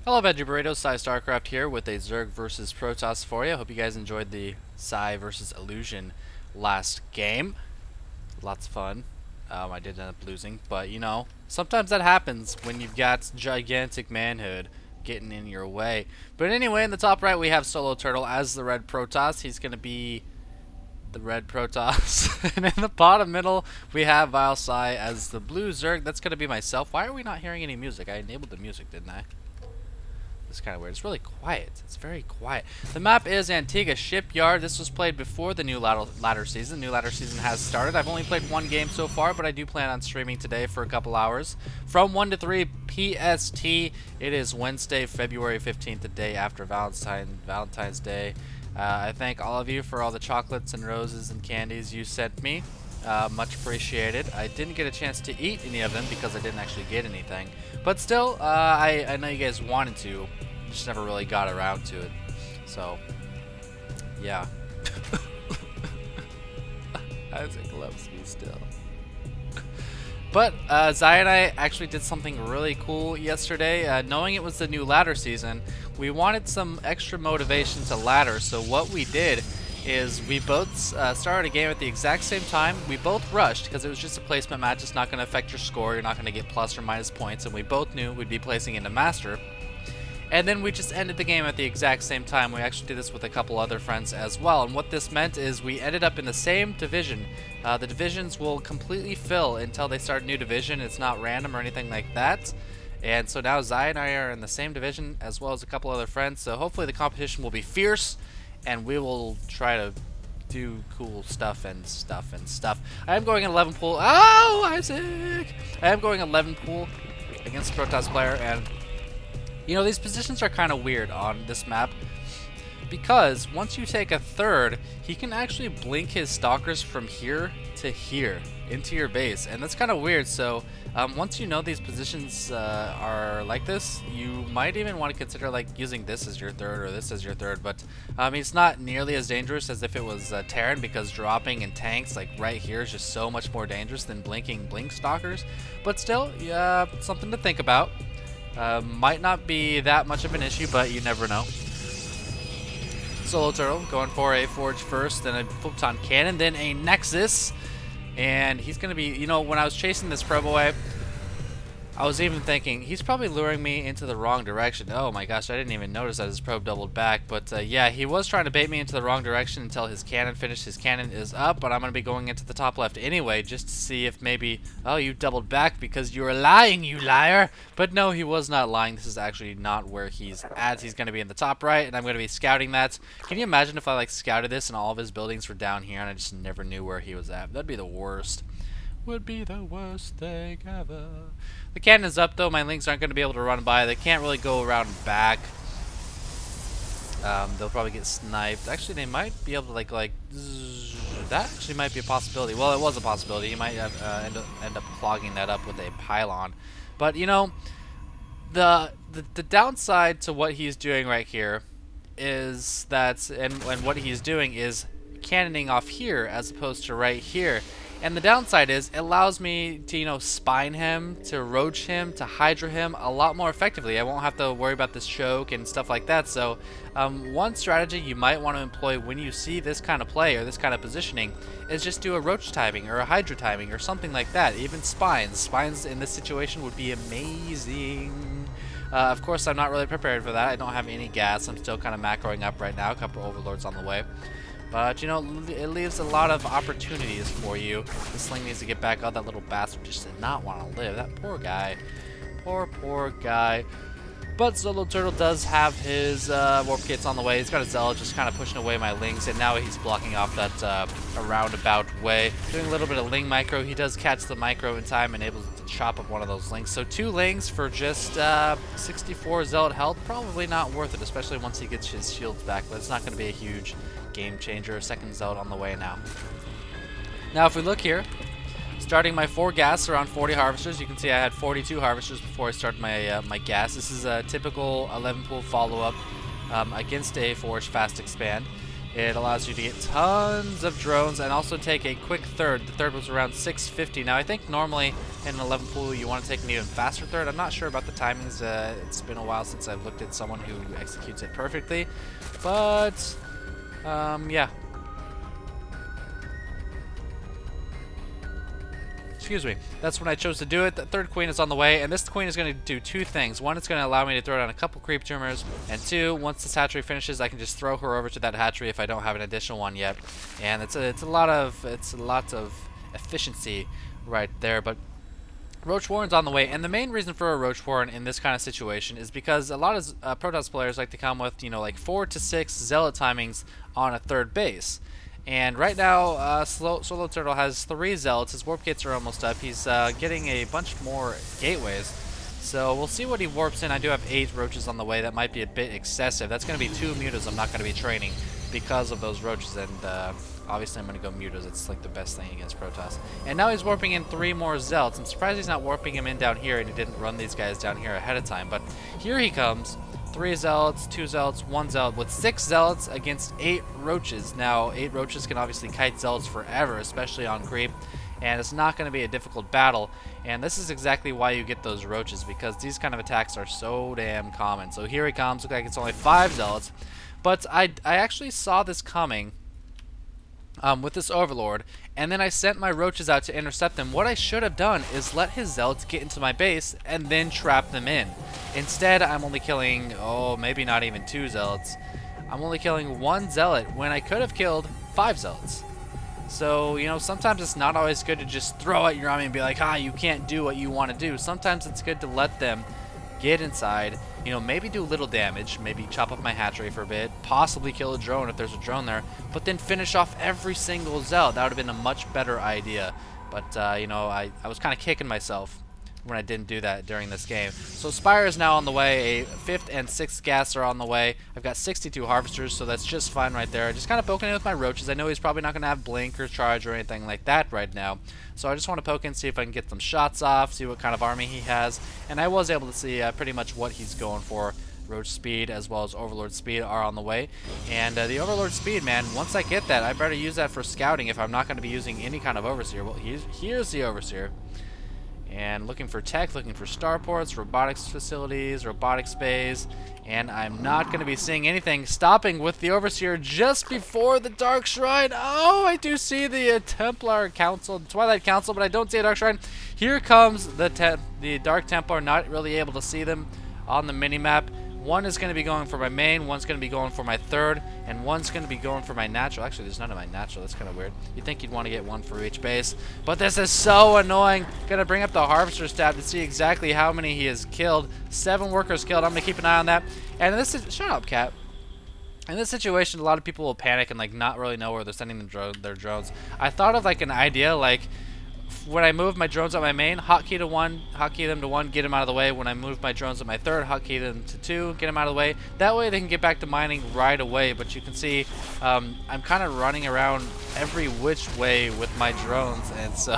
Hello, Veggie Burritos. Psy Starcraft here with a Zerg versus Protoss for you. Hope you guys enjoyed the Psy versus Illusion last game. Lots of fun. I did end up losing, but you know, sometimes that happens when you've got gigantic manhood getting in your way. But anyway, in the top right we have Soloturtle as the red Protoss. He's going to be the red Protoss. And in the bottom middle we have vilePsY as the blue Zerg. That's going to be myself. Why are we not hearing any music? I enabled the music, didn't I? It's kind of weird. It's really quiet. It's very quiet. The map is Antigua Shipyard. This was played before the new ladder season. New ladder season has started. I've only played one game so far, but I do plan on streaming today for a couple hours. From 1 to 3 PST, it is Wednesday, February 15th, the day after Valentine's Day. I thank all of you for all the chocolates and roses and candies you sent me. Much appreciated. I didn't get a chance to eat any of them because I didn't actually get anything. But still, I know you guys wanted to. Just never really got around to it. So, yeah. Isaac loves me still. But Zai and I actually did something really cool yesterday. Knowing it was the new ladder season, we wanted some extra motivation to ladder. So what we did is we both started a game at the exact same time. We both rushed because it was just a placement match. It's not going to affect your score. You're not going to get plus or minus points. And we both knew we'd be placing into Master. And then we just ended the game at the exact same time. We actually did this with a couple other friends as well. And what this meant is we ended up in the same division. The divisions will completely fill until they start a new division. It's not random or anything like that. And so now Zai and I are in the same division as well as a couple other friends. So hopefully the competition will be fierce. And we will try to do cool stuff and stuff and stuff. I am going 11 pool. Oh, Isaac! I am going 11 pool against a Protoss player, and you know, these positions are kind of weird on this map because once you take a third, he can actually blink his stalkers from here to here into your base, and that's kind of weird. So once you know these positions are like this, you might even want to consider like using this as your third or this as your third. But it's not nearly as dangerous as if it was Terran, because dropping in tanks like right here is just so much more dangerous than blinking blink stalkers. But still, yeah, something to think about. Might not be that much of an issue, but you never know. Soloturtle going for a Forge first, then a Photon Cannon, then a Nexus. And he's going to be, you know, when I was chasing this probe away, I was even thinking, he's probably luring me into the wrong direction. Oh my gosh, I didn't even notice that his probe doubled back. But yeah, he was trying to bait me into the wrong direction until his cannon finished. His cannon is up, but I'm going to be going into the top left anyway, just to see if maybe, oh, you doubled back because you were lying, you liar. But no, he was not lying. This is actually not where he's at. He's going to be in the top right, and I'm going to be scouting that. Can you imagine if I like scouted this and all of his buildings were down here and I just never knew where he was at? That'd be the worst. Would be the worst thing ever. The cannon is up though. My links aren't going to be able to run by. They can't really go around back. They'll probably get sniped. Actually, they might be able to like that actually might be a possibility. Well, it was a possibility. You might end up clogging that up with a pylon. But you know, the downside to what he's doing right here is that, and what he's doing is cannoning off here as opposed to right here. And the downside is it allows me to, you know, spine him, to roach him, to hydra him a lot more effectively. I won't have to worry about this choke and stuff like that. So one strategy you might want to employ when you see this kind of play or this kind of positioning is just do a roach timing or a hydra timing or something like that. Even spines. Spines in this situation would be amazing. Of course, I'm not really prepared for that. I don't have any gas. I'm still kind of macroing up right now. A couple overlords on the way. But, you know, it leaves a lot of opportunities for you. The sling needs to get back out. That little bastard just did not want to live. That poor guy. Poor guy. But Soloturtle does have his warp kits on the way. He's got his Zealot just kind of pushing away my lings, and now he's blocking off that a roundabout way. Doing a little bit of ling micro. He does catch the micro in time and able to chop up one of those lings. So 2 lings for just 64 Zealot health. Probably not worth it, especially once he gets his shields back, but it's not going to be a huge game changer. Second Zealot on the way now. Now if we look here, starting my 4 gas around 40 harvesters. You can see I had 42 harvesters before I started my my gas. This is a typical 11 pool follow-up against a Forge Fast Expand. It allows you to get tons of drones and also take a quick third. The third was around 650. Now I think normally in an 11 pool you want to take an even faster third. I'm not sure about the timings. It's been a while since I've looked at someone who executes it perfectly. But, yeah. Excuse me. That's when I chose to do it. The third queen is on the way, and this queen is going to do two things. One, it's going to allow me to throw down a couple creep tumors, and two, once this hatchery finishes, I can just throw her over to that hatchery if I don't have an additional one yet. And it's a lot of efficiency right there. But Roach Warren's on the way, and the main reason for a Roach Warren in this kind of situation is because a lot of Protoss players like to come with, you know, like 4 to 6 zealot timings on a third base. And right now, Soloturtle has 3 zealots. His warp gates are almost up. He's getting a bunch more gateways. So we'll see what he warps in. I do have 8 roaches on the way. That might be a bit excessive. That's going to be 2 mutas I'm not going to be training because of those roaches. And obviously I'm going to go mutas. It's like the best thing against Protoss. And now he's warping in 3 more zealots. I'm surprised he's not warping him in down here and he didn't run these guys down here ahead of time. But here he comes. 3 zealots, 2 zealots, 1 zealot with 6 zealots against 8 roaches. Now, 8 roaches can obviously kite zealots forever, especially on creep, and it's not going to be a difficult battle. And this is exactly why you get those roaches, because these kind of attacks are so damn common. So here he comes. Looks like it's only 5 zealots, but I actually saw this coming with this Overlord, and then I sent my roaches out to intercept them. What I should have done is let his zealots get into my base and then trap them in. Instead, I'm only killing, maybe not even 2 zealots. I'm only killing 1 zealot when I could have killed 5 zealots. So, you know, sometimes it's not always good to just throw at your army and be like, you can't do what you want to do. Sometimes it's good to let them get inside, you know, maybe do little damage, maybe chop up my hatchery for a bit, possibly kill a drone if there's a drone there, but then finish off every single zealot. That would have been a much better idea. But, you know, I was kind of kicking myself when I didn't do that during this game. So Spire is now on the way. A 5th and 6th gas are on the way. I've got 62 harvesters, so that's just fine right there. Just kind of poking in with my roaches. I know he's probably not going to have blink or charge or anything like that right now. So I just want to poke in, see if I can get some shots off, see what kind of army he has. And I was able to see pretty much what he's going for. Roach speed as well as Overlord speed are on the way. And the Overlord speed, man, once I get that, I better use that for scouting if I'm not going to be using any kind of Overseer. Well, here's the Overseer. And looking for tech, looking for starports, robotics facilities, robotics bays, and I'm not going to be seeing anything. Stopping with the Overseer just before the Dark Shrine. Oh, I do see the Templar Council, Twilight Council, but I don't see a Dark Shrine. Here comes the Dark Templar, not really able to see them on the minimap. One is going to be going for my main, one's going to be going for my third, and one's going to be going for my natural. Actually, there's none of my natural. That's kind of weird. You'd think you'd want to get one for each base. But this is so annoying. Going to bring up the Harvester stat to see exactly how many he has killed. 7 workers killed. I'm going to keep an eye on that. And this is... Shut up, cat. In this situation, a lot of people will panic and like not really know where they're sending their drones. I thought of like an idea like... When I move my drones on my main, hotkey to 1, hotkey them to 1, get them out of the way. When I move my drones on my third, hotkey them to 2, get them out of the way. That way they can get back to mining right away. But you can see I'm kind of running around every which way with my drones. And so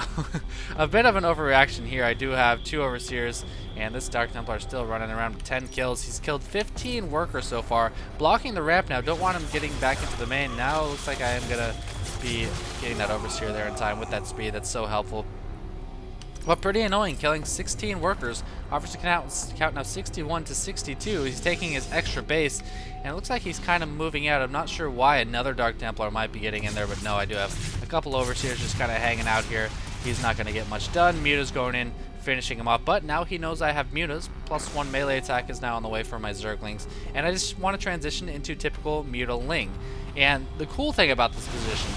a bit of an overreaction here. I do have 2 Overseers. And this Dark Templar is still running around with 10 kills. He's killed 15 workers so far. Blocking the ramp now. Don't want him getting back into the main. Now it looks like I am going to be getting that Overseer there in time with that speed. That's so helpful. But pretty annoying, killing 16 workers. Harvester count now 61 to 62. He's taking his extra base, and it looks like he's kind of moving out. I'm not sure why another Dark Templar might be getting in there, but no, I do have a couple Overseers just kind of hanging out here. He's not going to get much done. Muta's going in, finishing him off, but now he knows I have Mutas. +1 melee attack is now on the way for my Zerglings, and I just want to transition into typical Mutaling. And the cool thing about this position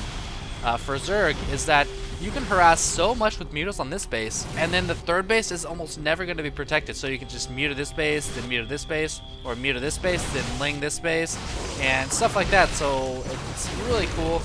for Zerg is that you can harass so much with mutas on this base, and then the third base is almost never going to be protected. So you can just muta this base, then muta this base, or muta this base, then ling this base, and stuff like that. So it's really cool.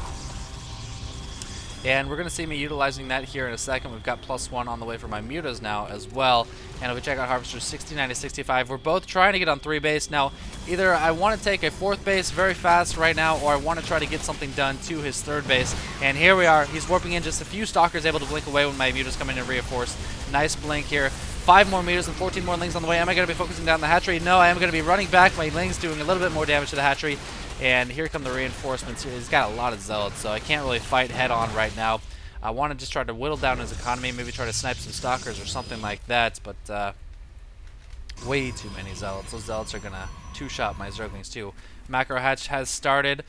And we're going to see me utilizing that here in a second. We've got +1 on the way for my mutas now as well. And if we check out Harvesters 69 to 65, we're both trying to get on 3 base. Now, either I want to take a 4th base very fast right now, or I want to try to get something done to his 3rd base. And here we are. He's warping in just a few stalkers, able to blink away when my mutas come in and reinforce. Nice blink here. 5 more mutas and 14 more lings on the way. Am I going to be focusing down the hatchery? No, I am going to be running back. My lings doing a little bit more damage to the hatchery. And here come the reinforcements here. He's got a lot of zealots, so I can't really fight head on right now. I want to just try to whittle down his economy, maybe try to snipe some stalkers or something like that, but way too many zealots. Those zealots are going to two-shot my zerglings too. Macro hatch has started.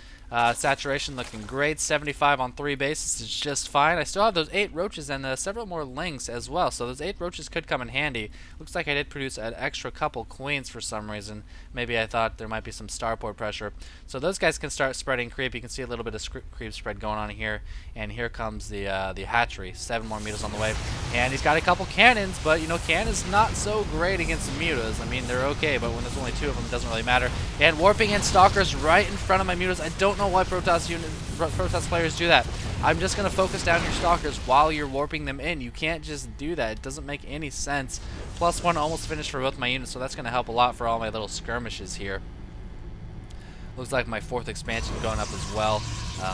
Saturation looking great. 75 on 3 bases is just fine. I still have those 8 roaches and several more lings as well. So those 8 roaches could come in handy. Looks like I did produce an extra couple queens for some reason. Maybe I thought there might be some starport pressure. So those guys can start spreading creep. You can see a little bit of creep spread going on here. And here comes the hatchery. 7 more mutas on the way. And he's got a couple cannons, but you know, cannons not so great against mutas. I mean, they're okay, but when there's only 2 of them, it doesn't really matter. And warping in stalkers right in front of my mutas. I don't know why Protoss players do that. I'm just going to focus down your stalkers while you're warping them in. You can't just do that. It doesn't make any sense. +1 almost finished for both my units, so that's going to help a lot for all my little skirmishes here. Looks like my 4th expansion going up as well.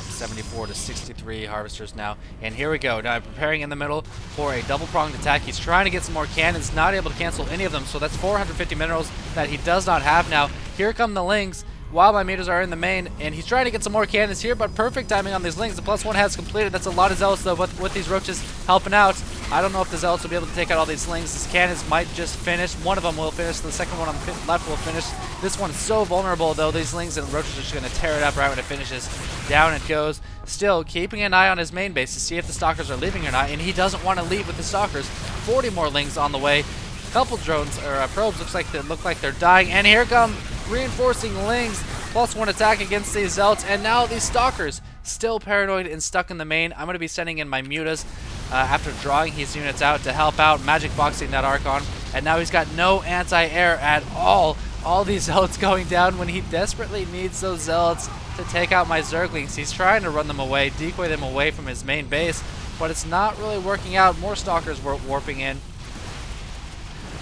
74 to 63 harvesters now. And here we go. Now I'm preparing in the middle for a double-pronged attack. He's trying to get some more cannons, not able to cancel any of them, so that's 450 minerals that he does not have now. Here come the lings while my mutas are in the main, and he's trying to get some more cannons here, but perfect timing on these lings. The +1 has completed. That's a lot of zealots, though, with these roaches helping out. I don't know if the zealots will be able to take out all these lings. These cannons might just finish. One of them will finish. The second one on the left will finish. This one's so vulnerable, though. These lings and roaches are just going to tear it up right when it finishes. Down it goes. Still keeping an eye on his main base to see if the stalkers are leaving or not, and he doesn't want to leave with the stalkers. 40 more lings on the way. A couple drones or probes look like they're dying, and here come reinforcing lings. +1 attack against these zealots, and now these stalkers still paranoid and stuck in the main. I'm going to be sending in my mutas after drawing his units out to help out, magic boxing that Archon, and now he's got no anti-air at all. All these zealots going down when he desperately needs those zealots to take out my zerglings. He's trying to run them away, decoy them away from his main base, but it's not really working out. More stalkers were warping in,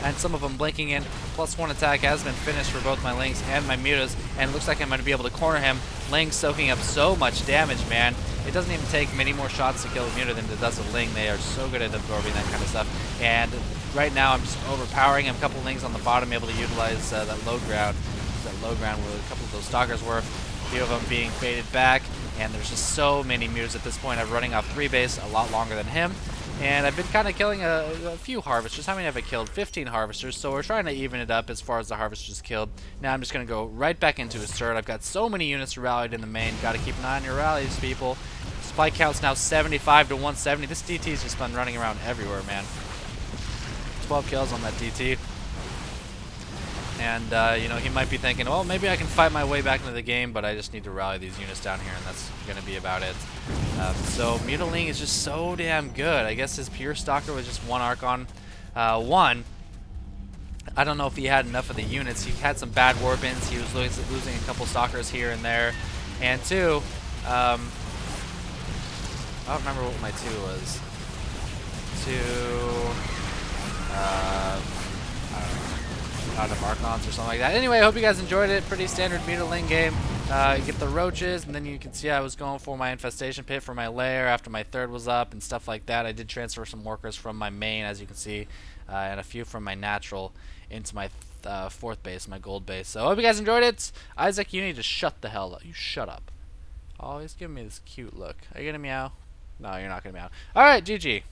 and some of them blinking in. +1 attack has been finished for both my lings and my mutas, and it looks like I'm going to be able to corner him. Lings soaking up so much damage, man. It doesn't even take many more shots to kill a muta than it does a ling. They are so good at absorbing that kind of stuff. And right now I'm just overpowering him. A couple lings on the bottom, able to utilize that low ground. That low ground where a couple of those stalkers were. A few of them being baited back, and there's just so many mutas at this point. I'm running off 3 base, a lot longer than him. And I've been kind of killing a few harvesters. How many have I killed? 15 harvesters, so we're trying to even it up as far as the harvesters killed. Now I'm just going to go right back into his turret. I've got so many units rallied in the main. Got to keep an eye on your rallies, people. Spike count's now 75 to 170. This DT's just been running around everywhere, man. 12 kills on that DT. And, you know, he might be thinking, well, maybe I can fight my way back into the game, but I just need to rally these units down here, and that's going to be about it. So Mutaling is just so damn good. I guess his pure stalker was just 1 Archon. 1, I don't know if he had enough of the units. He had some bad warp-ins. He was losing a couple stalkers here and there. And 2, I don't remember what my 2 was. 2, I don't know. Out of Archons or something like that. Anyway, I hope you guys enjoyed it. Pretty standard Mutaling game. You get the roaches, and then you can see I was going for my infestation pit for my lair after my 3rd was up and stuff like that. I did transfer some workers from my main, as you can see, and a few from my natural into my 4th base, my gold base. So I hope you guys enjoyed it. Isaac, you need to shut the hell up. You shut up. Oh, he's giving me this cute look. Are you gonna meow? No, you're not gonna meow. Alright, GG.